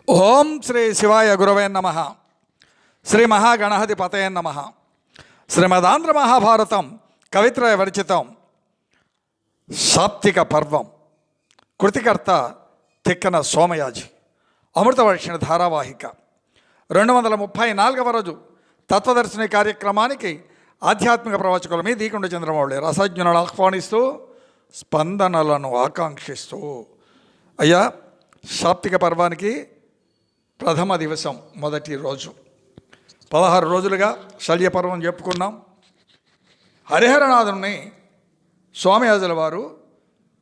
ఓం శ్రీ శివాయ గురవే నమ. శ్రీ మహాగణాధిపతయే నమ. శ్రీమదాంధ్ర మహాభారతం కవిత్రయ విరచితం సాప్తిక పర్వం. కృతికర్త తిక్కన సోమయాజి. అమృతవర్షిణ ధారావాహిక 234వ రోజు తత్వదర్శిని కార్యక్రమానికి ఆధ్యాత్మిక ప్రవచకుల మీద దీకుండ చంద్రమౌళి రసజ్ఞులను ఆహ్వానిస్తూ స్పందనలను ఆకాంక్షిస్తూ. అయ్యా, సాప్తిక పర్వానికి ప్రథమ దివసం, మొదటి రోజు. 16 రోజులుగా శల్యపర్వం చెప్పుకున్నాం. హరిహరనాథుని సోమయాజుల వారు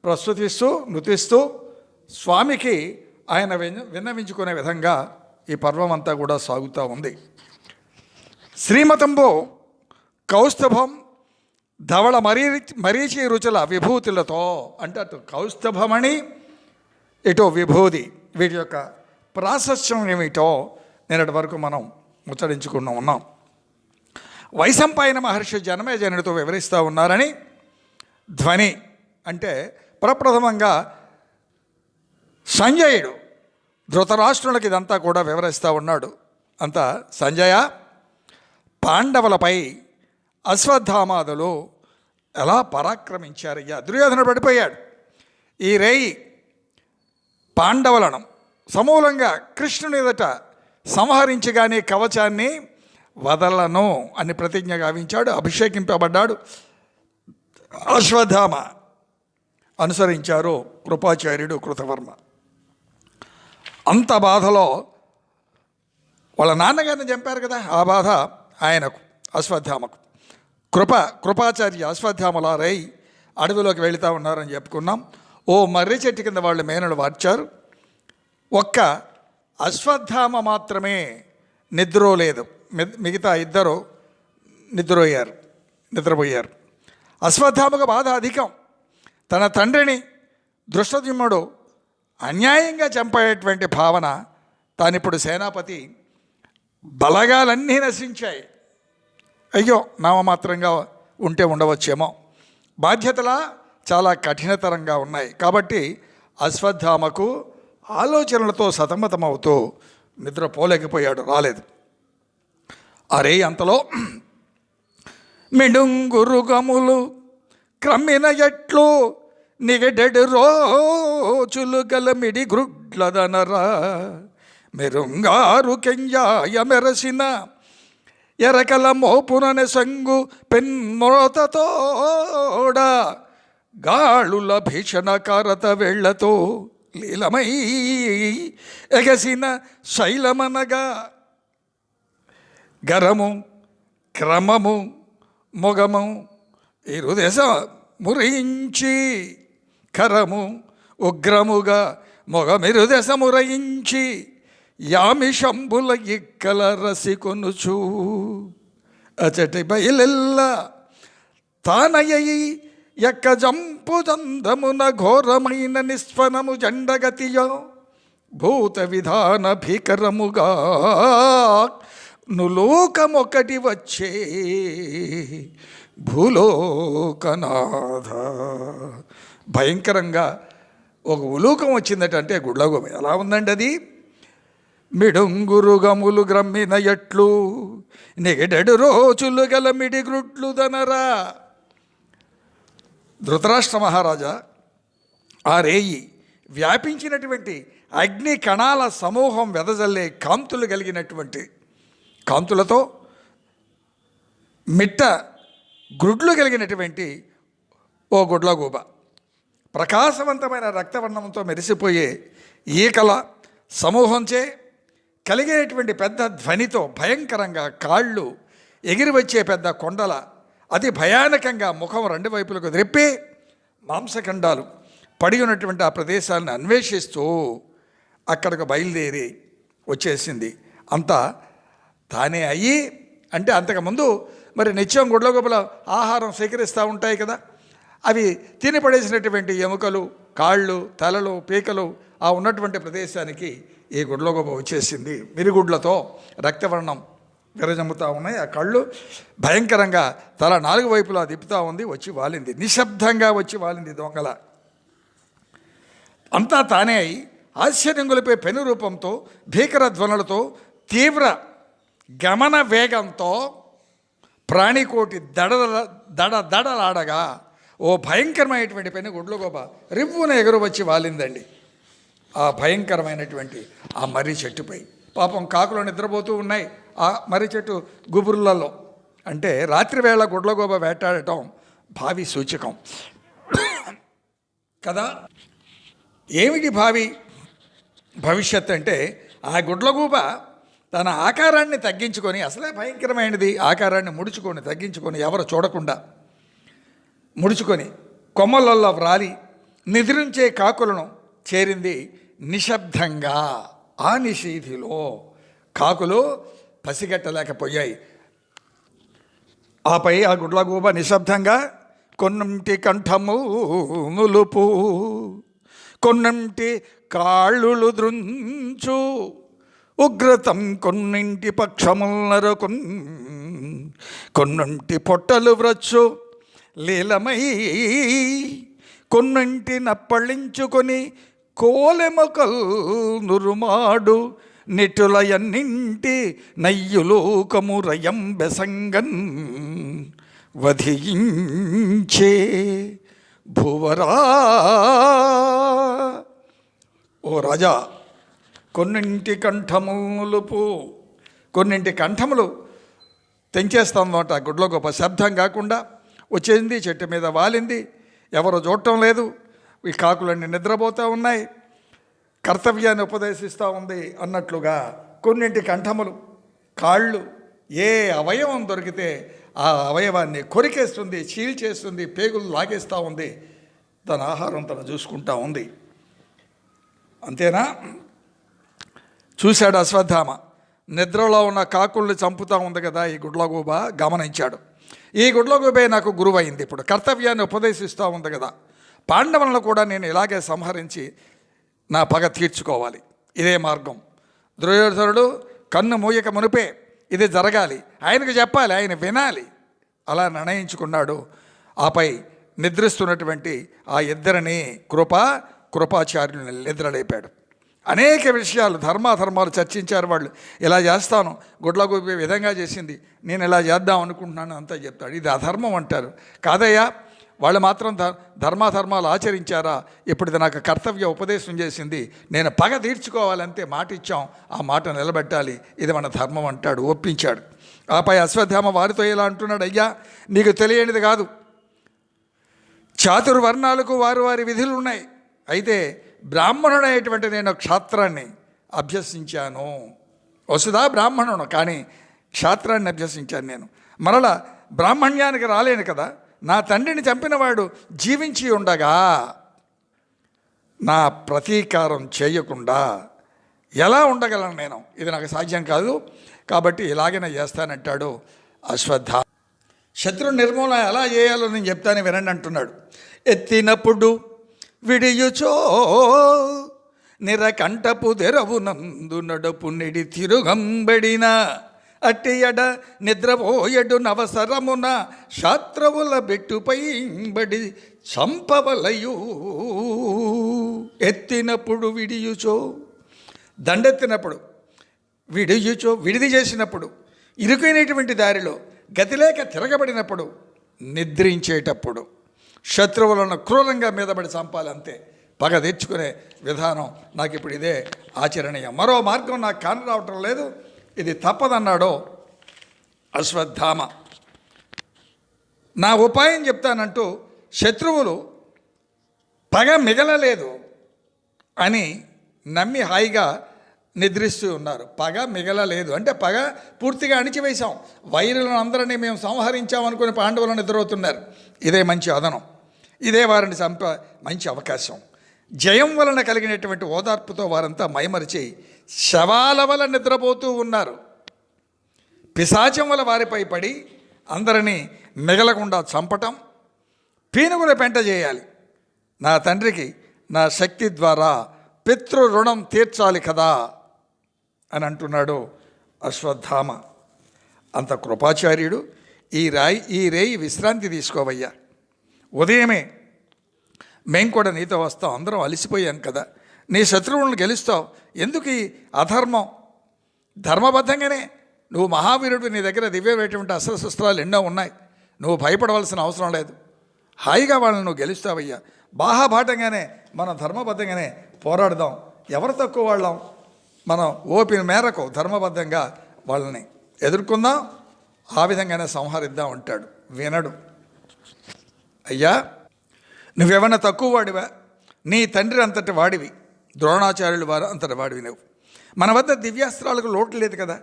ప్రస్తుతిస్తూ నృతిస్తూ స్వామికి ఆయన విన్నవించుకునే విధంగా ఈ పర్వం అంతా కూడా సాగుతూ ఉంది. శ్రీమతంబో కౌస్తభం ధవళ మరీచి రుచుల విభూతులతో, అంటే అటు కౌస్తభమణి ఇటు విభూది, వీటి యొక్క ప్రాశస్యం ఏమిటో నిన్నటి వరకు మనం ముచ్చరించుకుని ఉన్నాం. వైశంపాయన మహర్షి జనమేజనుడితో వివరిస్తూ ఉన్నారని. ధ్వని అంటే ప్రప్రథమంగా సంజయుడు ధృతరాష్ట్రునికి ఇదంతా కూడా వివరిస్తూ ఉన్నాడు. అంతా సంజయ, పాండవులపై అశ్వత్థామాదులు ఎలా పరాక్రమించారయ్యా. దుర్యోధనుడు పడిపోయాడు. ఈ రేయి పాండవులను సమూలంగా కృష్ణుని ఎదుట సంహరించగానే కవచాన్ని వదలను అని ప్రతిజ్ఞ గావించాడు. అభిషేకింపబడ్డాడు. అశ్వత్థామ అనుసరించారు కృపాచార్యుడు కృతవర్మ. అంత బాధలో వాళ్ళ నాన్నగారిని చంపారు కదా, ఆ బాధ ఆయనకు అశ్వత్థామకు. కృపాచార్య అశ్వత్థామల రేయి అడవిలోకి వెళుతూ ఉన్నారని చెప్పుకున్నాం. ఓ మర్రి చెట్టు కింద వాళ్ళు మేనలు వార్చారు. ఒక్క అశ్వత్థామ మాత్రమే నిద్రలేదు. మిగతా ఇద్దరు నిద్రపోయారు. అశ్వత్థామకు బాధ అధికం. తన తండ్రిని దృష్టద్యుమ్నుడు అన్యాయంగా చంపేటువంటి భావన. తానిప్పుడు సేనాపతి, బలగాలన్నీ నశించాయి. అయ్యో, నామమాత్రంగా ఉంటే ఉండవచ్చేమో. బాధ్యతలా చాలా కఠినతరంగా ఉన్నాయి. కాబట్టి అశ్వత్థామకు ఆలోచనలతో సతమతమవుతూ నిద్రపోలేకపోయాడు, రాలేదు. అరే అంతలో మిడుంగురుగములు క్రమ్మిన ఎట్లు నిగడెడు రోజులు గల మిడి గ్రుడ్లదనరా మెరుంగారు కెంజాయ మెరసిన ఎరకల మోపుననె సంగు పెన్మోతతోడ గాళుల భీషణ కారత వెళ్లతో లీలమై ఎగసిన శైలమనగా గరము క్రమము మొగము ఇరుదెస మురయించి కరము ఉగ్రముగా మొగమిరుదెస మురయించి యామి శంభుల ఇక్కల రసికొనుచు అచటి బయలెల్ల తానయ్యి ఎక్క జంపు దందమున ఘోరమైన నిస్వనము జండగతియో భూత విధాన భీకరముగా నులోకమొకటి వచ్చే భూలోకనాథ. భయంకరంగా ఒక ఉలూకం వచ్చిందట. అంటే గుడ్లగోమ ఎలా ఉందండి అది? మిడుంగురుగములు గ్రమ్మిన ఎట్లు నిగడెడు రోజులు గల మిడి గ్రుడ్లు దనరా. ధృతరాష్ట్ర మహారాజా, ఆ రేయి వ్యాపించినటువంటి అగ్ని కణాల సమూహం వెదజల్లే కాంతులు కలిగినటువంటి కాంతులతో మిట్ట గ్రుడ్లు కలిగినటువంటి ఓ గుడ్లగూబ, ప్రకాశవంతమైన రక్తవర్ణంతో మెరిసిపోయే ఈకల సమూహంచే కలిగినటువంటి పెద్ద ధ్వనితో భయంకరంగా కాళ్ళు ఎగిరి వచ్చే పెద్ద కొండల అతి భయానకంగా ముఖం 2 వైపులకు త్రిప్పి మాంసఖండాలు పడి ఉన్నటువంటి ఆ ప్రదేశాలను అన్వేషిస్తూ అక్కడికి బయలుదేరి వచ్చేసింది. అంతా తానే అయ్యి, అంటే అంతకుముందు మరి నిత్యం గుడ్లగూబల ఆహారం స్వీకరిస్తూ ఉంటాయి కదా, అవి తిని పడేసినటువంటి ఎముకలు, కాళ్ళు, తలలు, పీకలు ఆ ఉన్నటువంటి ప్రదేశానికి ఈ గుడ్లగూబ వచ్చేసింది. మిరిగుడ్లతో రక్తవర్ణం విరజమ్ముతూ ఉన్నాయి. ఆ కళ్ళు భయంకరంగా తల 4 వైపులా తిప్పుతూ ఉంది. వచ్చి వాలింది, నిశ్శబ్దంగా వచ్చి వాలింది దొంగల. అంతా తానే అయి ఆశ్చర్యం గొలిపే పెను రూపంతో భీకర ధ్వనులతో తీవ్ర గమన వేగంతో ప్రాణికోటి దడలాడగా ఓ భయంకరమైనటువంటి పెను గుడ్లగూబ రివ్వున ఎగురు వచ్చి వాలిందండి ఆ భయంకరమైనటువంటి ఆ మర్రి చెట్టుపై. పాపం కాకులు నిద్రపోతూ ఉన్నాయి ఆ మర్రి చెట్టు గుబురులలో. అంటే రాత్రివేళ గుడ్లగూబ వేటాడటం భావి సూచకం కదా. ఏమిటి భవిష్యత్ అంటే ఆ గుడ్లగూబ తన ఆకారాన్ని తగ్గించుకొని, అసలే భయంకరమైనది, ఆకారాన్ని తగ్గించుకొని ఎవరు చూడకుండా ముడుచుకొని కొమ్మలలో వ్రాలి నిద్రించే కాకులను చేరింది నిశ్శబ్దంగా. ఆ నిశీధిలో కాకులు పసిగట్టలేకపోయాయి. ఆపై ఆ గుడ్లగూబ నిశ్శబ్దంగా కొన్నింటి కంఠము నులుపు, కొన్నింటి కాళ్ళులు ద్రుంచు, ఉగ్రతం కొన్నింటి పక్షములరకు, కొన్నింటి పొట్టలు వ్రచ్చు లీలమై, కొన్నింటి నప్పళించుకొని కోలెమొకల్ నురుమాడు, నిటులయన్నింటి నయ్యులోకము రయం బెసంగన్ వధించే భువరా. ఓ రాజా, కొన్నింటి కంఠములుపు, కొన్నింటి కంఠములు తెంచేస్తామన్నమాట. గుడ్లగూబ శబ్దం కాకుండా వచ్చేసింది, చెట్టు మీద వాలింది, ఎవరు చూడటం లేదు. ఈ కాకులన్నీ నిద్రపోతూ ఉన్నాయి, కర్తవ్యాన్ని ఉపదేశిస్తూ ఉంది అన్నట్లుగా కొన్నింటి కంఠములు, కాళ్ళు, ఏ అవయవం దొరికితే ఆ అవయవాన్ని కొరికేస్తుంది, చీల్చేస్తుంది, పేగులు లాగేస్తూ ఉంది, తన ఆహారం తను చూసుకుంటూ ఉంది. అంతేనా? చూశాడు అశ్వత్థామ, నిద్రలో ఉన్న కాకుల్ని చంపుతూ ఉంది కదా ఈ గుడ్లగూబ, గమనించాడు. ఈ గుడ్లగూబే నాకు గురువు అయింది, ఇప్పుడు కర్తవ్యాన్ని ఉపదేశిస్తూ ఉంది కదా, పాండవులను కూడా నేను ఇలాగే సంహరించి నా పగ తీర్చుకోవాలి, ఇదే మార్గం. దుర్యోధనుడు కన్ను మూయక మునిపే ఇది జరగాలి, ఆయనకు చెప్పాలి, ఆయన వినాలి, అలా నిర్ణయించుకున్నాడు. ఆపై నిద్రిస్తున్నటువంటి ఆ ఇద్దరిని కృపాచార్యుని నిద్రలేపాడు. అనేక విషయాలు, ధర్మాలు చర్చించారు వాళ్ళు. ఇలా చేస్తాను, గుడ్లగూబ ఈ విధంగా చేసింది, నేను ఇలా చేద్దాం అనుకుంటున్నాను అంతా చెప్తాడు. ఇది అధర్మం అంటారు. కాదయ్యా, వాళ్ళు మాత్రం ధర్మాలు ఆచరించారా? ఇప్పుడు ఇది నాకు కర్తవ్య ఉపదేశం చేసింది, నేను పగ తీర్చుకోవాలంతే, మాట ఇచ్చాం, ఆ మాట నిలబెట్టాలి, ఇది మన ధర్మం అంటాడు, ఒప్పించాడు. ఆపై అశ్వత్థామ వారితో ఇలా అంటున్నాడు, అయ్యా నీకు తెలియనిది కాదు, చాతుర్వర్ణాలకు వారి విధులు ఉన్నాయి. అయితే బ్రాహ్మణుడైనటువంటి నేను క్షాత్రాన్ని అభ్యసించాను. వసుదా బ్రాహ్మణుడు, కానీ క్షాత్రాన్ని అభ్యసించాను నేను. మరలా బ్రాహ్మణ్యానికి రాలేను కదా. నా తండ్రిని చంపినవాడు జీవించి ఉండగా నా ప్రతీకారం చేయకుండా ఎలా ఉండగలను నేను? ఇది నాకు సాధ్యం కాదు, కాబట్టి ఇలాగైనా చేస్తానంటాడు అశ్వత్థామ. శత్రు నిర్మూలన ఎలా చేయాలో నేను చెప్తాను వినండి అంటున్నాడు. ఎత్తినప్పుడు విడియుచో నిరకంఠపు తెరవునందు నడుపు నిడి తిరుగంబడిన, అట్టియడ నిద్రపోయడు నవసరమున శాత్రవుల బెట్టుపై బడి చంపవలయు. ఎత్తినప్పుడు విడియుచో, దండెత్తినప్పుడు, విడిది చేసినప్పుడు, ఇరుకైనటువంటి దారిలో గతిలేక తిరగబడినప్పుడు, నిద్రించేటప్పుడు శత్రువులను క్రూరంగా మీదబడి చంపాలి, అంతే. పగ తెచ్చుకునే విధానం నాకు ఇప్పుడు ఇదే ఆచరణీయం, మరో మార్గం నాకు కాని రావటం లేదు, ఇది తప్పదన్నాడు అశ్వత్థామ. నా ఉపాయం చెప్తానంటూ శత్రువులు పగ మిగలలేదు అని నమ్మి హాయిగా నిద్రిస్తూ ఉన్నారు. పగ మిగలలేదు అంటే పగ పూర్తిగా అణిచివేశాం, వైరులను అందరినీ మేము సంహరించామనుకుని పాండవులను నిద్రవుతున్నారు. ఇదే మంచి అదనం, ఇదే వారిని చంపే మంచి అవకాశం. జయం వలన కలిగినటువంటి ఓదార్పుతో వారంతా మైమరిచి శవాల వల నిద్రపోతూ ఉన్నారు. పిశాచం వల్ల వారిపై పడి అందరినీ మిగలకుండా చంపటం, పీనుగుల పెంట చేయాలి. నా తండ్రికి నా శక్తి ద్వారా పితృ రుణం తీర్చాలి కదా అని అంటున్నాడు అశ్వత్థామ. అంత కృపాచార్యుడు, ఈ రేయి విశ్రాంతి తీసుకోవయ్యా, ఉదయమే మేము కూడా నీతో వస్తాం, అందరం అలసిపోయాం కదా, నీ శత్రువులను గెలుస్తావు. ఎందుకు ఈ అధర్మం? ధర్మబద్ధంగానే నువ్వు మహావీరుడు, నీ దగ్గర దివ్యమైనటువంటి అస్త్రశస్త్రాలు ఎన్నో ఉన్నాయి, నువ్వు భయపడవలసిన అవసరం లేదు, హాయిగా వాళ్ళని నువ్వు గెలుస్తావయ్యా. బాహాబాటంగానే మనం ధర్మబద్ధంగానే పోరాడదాం. ఎవరు తక్కువ వాళ్ళం? మనం ఓపిన మేరకు ధర్మబద్ధంగా వాళ్ళని ఎదుర్కొందాం, ఆ విధంగానే సంహరిద్దాం అంటాడు. వినడు. అయ్యా, నువ్వేమన్నా తక్కువ వాడివా? నీ తండ్రి అంతటి వాడివి, ద్రోణాచార్యులు వారు అంతటి వాడివి నువ్వు. మన వద్ద దివ్యాస్త్రాలకు లోటు లేదు కదా,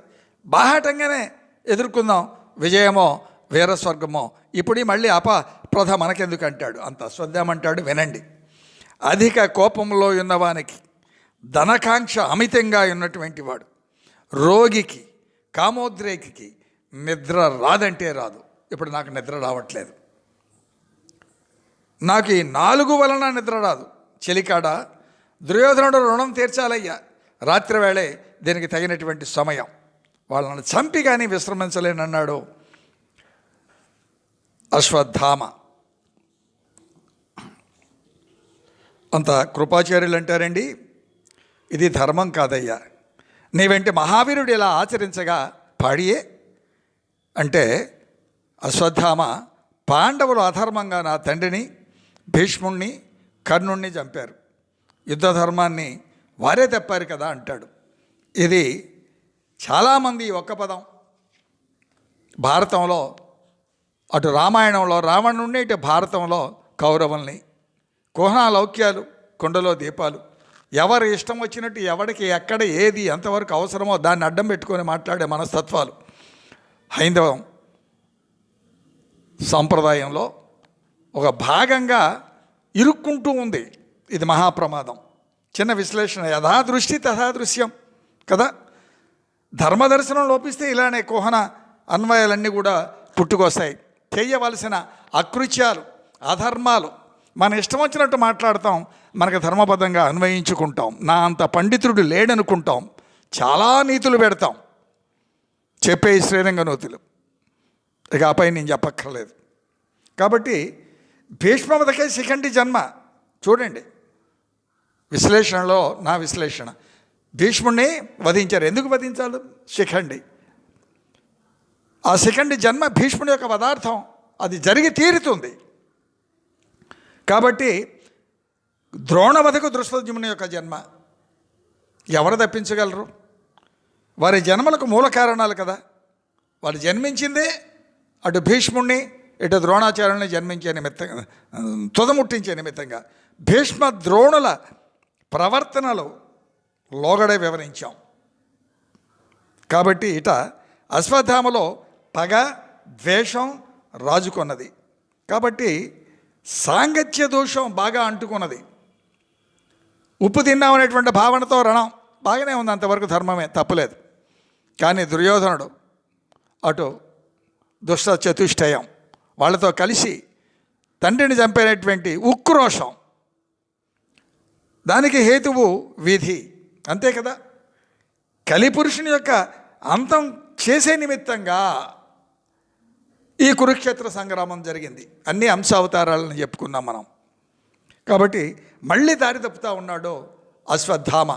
బాహాటంగానే ఎదుర్కొందాం, విజయమో వీరస్వర్గమో. ఇప్పుడు మళ్ళీ అపప్రథ మనకెందుకు అంటాడు. అంత అశ్వత్థామంటాడు. వినండి. అధిక కోపంలో ఉన్నవానికి, ధనకాంక్ష అమితంగా ఉన్నటువంటి వాడు, రోగికి, కామోద్రేకికి నిద్ర రాదంటే రాదు. ఇప్పుడు నాకు నిద్ర రావట్లేదు, నాకు ఈ 4 వలన నిద్ర రాదు. చెలికాడ దుర్యోధనుడు రుణం తీర్చాలయ్యా, రాత్రి వేళే దీనికి తగినటువంటి సమయం, వాళ్ళని చంపి కానీ విశ్రమించలేనన్నాడు అశ్వత్థామ. అంత కృపాచార్యులు అంటారండి, ఇది ధర్మం కాదయ్యా, నీ వెంటి మహావీరుడు ఇలా ఆచరించగా పాడియే అంటే, అశ్వత్థామ, పాండవులు అధర్మంగా నా తండ్రిని, భీష్ముణ్ణి, కర్ణుణ్ణి చంపారు, యుద్ధ ధర్మాన్ని వారే తెప్పారు కదా అంటాడు. ఇది చాలామంది ఒక్క పదం భారతంలో, అటు రామాయణంలో రావణుణ్ణి, ఇటు భారతంలో కౌరవుల్ని, కుహనాలౌక్యాలు, కుండలో దీపాలు, ఎవరు ఇష్టం వచ్చినట్టు ఎవడికి ఎక్కడ ఏది ఎంతవరకు అవసరమో దాన్ని అడ్డం పెట్టుకొని మాట్లాడే మనస్తత్వాలు హైందవం సంప్రదాయంలో ఒక భాగంగా ఇరుక్కుంటూ ఉంది. ఇది మహాప్రమాదం. చిన్న విశ్లేషణ, యథాదృష్టి తథాదృశ్యం కదా. ధర్మదర్శనం లోపిస్తే ఇలానే కుహన అన్వయాలన్నీ కూడా పుట్టుకొస్తాయి. చేయవలసిన అకృత్యాలు, అధర్మాలు మన ఇష్టం వచ్చినట్టు మాట్లాడతాం, మనకు ధర్మబద్ధంగా అన్వయించుకుంటాం. నా అంత పండితుడు లేడనుకుంటాం, చాలా నీతులు పెడతాం, చెప్పే శ్రీరంగ నూతులు, ఇక ఆపై నేను చెప్పక్కర్లేదు. కాబట్టి భీష్మవదకే శిఖండి జన్మ. చూడండి విశ్లేషణలో నా విశ్లేషణ, భీష్ముడిని వధించారు. ఎందుకు వధించాలి? శిఖండి. ఆ శిఖండి జన్మ భీష్ముడి యొక్క పదార్థం, అది జరిగి తీరుతుంది. కాబట్టి ద్రోణవధకు దృష్టద్యుమ్నుని యొక్క జన్మ ఎవరు తప్పించగలరు? వారి జన్మలకు మూల కారణాలు కదా. వారు జన్మించిందే అటు భీష్ముడిని, ఇటు ద్రోణాచార్యుల్ని జన్మించే నిమిత్తంగా, తుదముట్టించే నిమిత్తంగా. భీష్మ ద్రోణుల ప్రవర్తనలు లోగడే వివరించాం. కాబట్టి ఇట అశ్వత్థామలో పగ, ద్వేషం రాజుకున్నది. కాబట్టి సాంగత్య దోషం బాగా అంటుకున్నది. ఉప్పు తిన్నామనేటువంటి భావనతో రణం బాగానే ఉంది, అంతవరకు ధర్మమే, తప్పులేదు. కానీ దుర్యోధనుడు అటు దుష్ట చతుష్టయం వాళ్ళతో కలిసి తండ్రిని చంపేటటువంటి ఉక్రోషం, దానికి హేతువు విధి, అంతే కదా. కలిపురుషుని యొక్క అంతం చేసే నిమిత్తంగా ఈ కురుక్షేత్ర సంగ్రామం జరిగింది. అన్ని అంశావతారాలను చెప్పుకున్నాం మనం. కాబట్టి మళ్ళీ దారి తప్పుతూ ఉన్నాడు అశ్వత్థామ.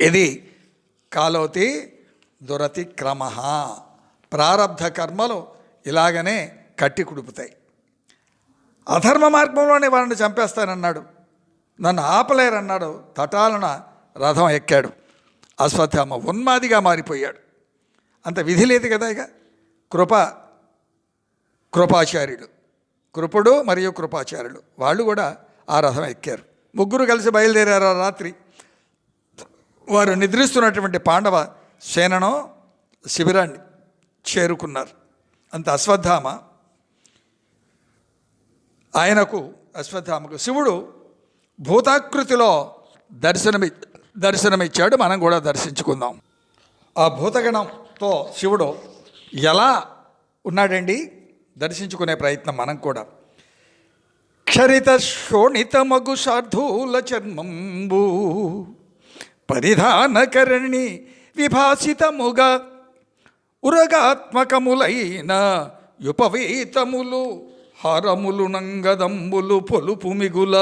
ఇది కాలోతి దురతిక్రమ. ప్రారబ్ధ కర్మలు ఇలాగనే కట్టి కుడుపుతాయి. అధర్మ మార్గంలోనే వారిని చంపేస్తానన్నాడు, నన్ను ఆపలేరన్నాడు. తటాలన రథం ఎక్కాడు అశ్వత్థామ. ఉన్మాదిగా మారిపోయాడు. అంత విధి లేదు కదా. ఇక కృపాచార్యులు, కృపుడు మరియు కృపాచార్యులు వాళ్ళు కూడా ఆ రథం ఎక్కారు. ముగ్గురు కలిసి బయలుదేరారు. రాత్రి వారు నిద్రిస్తున్నటువంటి పాండవ సేనను శిబిరాన్ని చేరుకున్నారు. అంత అశ్వత్థామకు శివుడు భూతాకృతిలో దర్శనమిచ్చాడు. మనం కూడా దర్శించుకుందాం. ఆ భూతగణంతో శివుడు ఎలా ఉన్నాడండి దర్శించుకునే ప్రయత్నం మనం కూడా. క్షరిత శోణితమగు శార్ధూల చర్మంబు పరిధానకరణి విభాసితముగా ఉరగాత్మకములైన యుపవీతములు హారములు నంగదంబులు పొలుపు మిగుల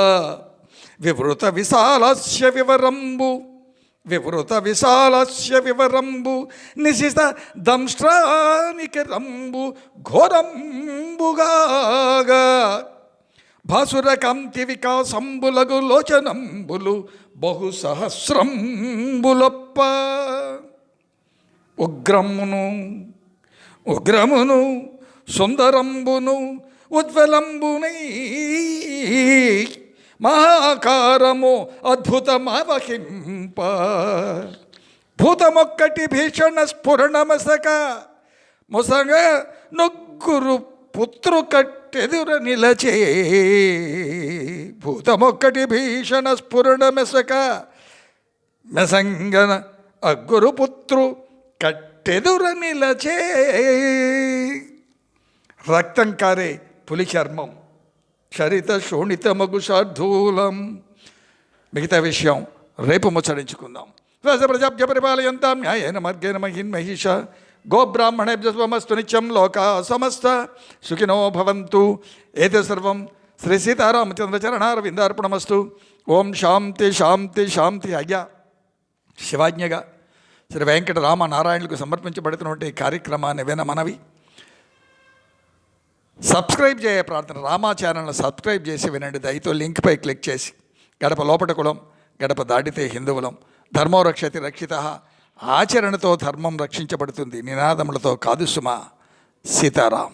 వివృత విశాలస్య వివరంబు వివృత విశాలస్య వివరంబు నిశిత దంష్ట్రానికరంబు ఘోరంబుగాగా భాసుర కాంతి వికాసంబులగు లోచనంబులు బహు సహస్రంబులొప్ప ఉగ్రమును సుందరంబును ఉజ్వలంబునై మహాకారము అద్భుతమావహింప భూతమొక్కటి భీషణ స్ఫురణమసక మొసగ నొగ్గురు పుత్రు కట్టెదుర నిలచే భూతమొక్కటి భీషణ స్ఫురణమసక మెసంగన అగ్గురు పుత్రు కట్టెదుర నిలచే. రక్తం కారే పులి చర్మం, చరిత శోణితమగు శార్దూలం. మిగతా విషయం రేపు ముచ్చరించుకుందాం. ప్రజాభ్య పరిపాలయంతాం న్యాయేన మార్గేణ మహిన్మహిష గోబ్రాహ్మణేభ్యో స్వమస్తు నిత్యం లోకా సమస్త సుఖినో భవంతు. ఏతే సర్వం శ్రీ సీతారామచంద్రచరణారవిందార్పణమస్తు. ఓం శాంతి శాంతి శాంతి. అయ్యా శివాజ్ఞగా శ్రీ వెంకటరామ నారాయణులకు సమర్పించబడుతున్నటువంటి కార్యక్రమాన్ని వినమనవి. సబ్స్క్రైబ్ చేయ ప్రార్థన. రామా ఛానల్ని సబ్స్క్రైబ్ చేసి వినండి. దయతో లింక్పై క్లిక్ చేసి గడప లోపట కులం, గడప దాటితే హిందువులం. ధర్మో రక్షతి రక్షిత. ఆచరణతో ధర్మం రక్షించబడుతుంది, నినాదములతో కాదు సుమా. సీతారాం.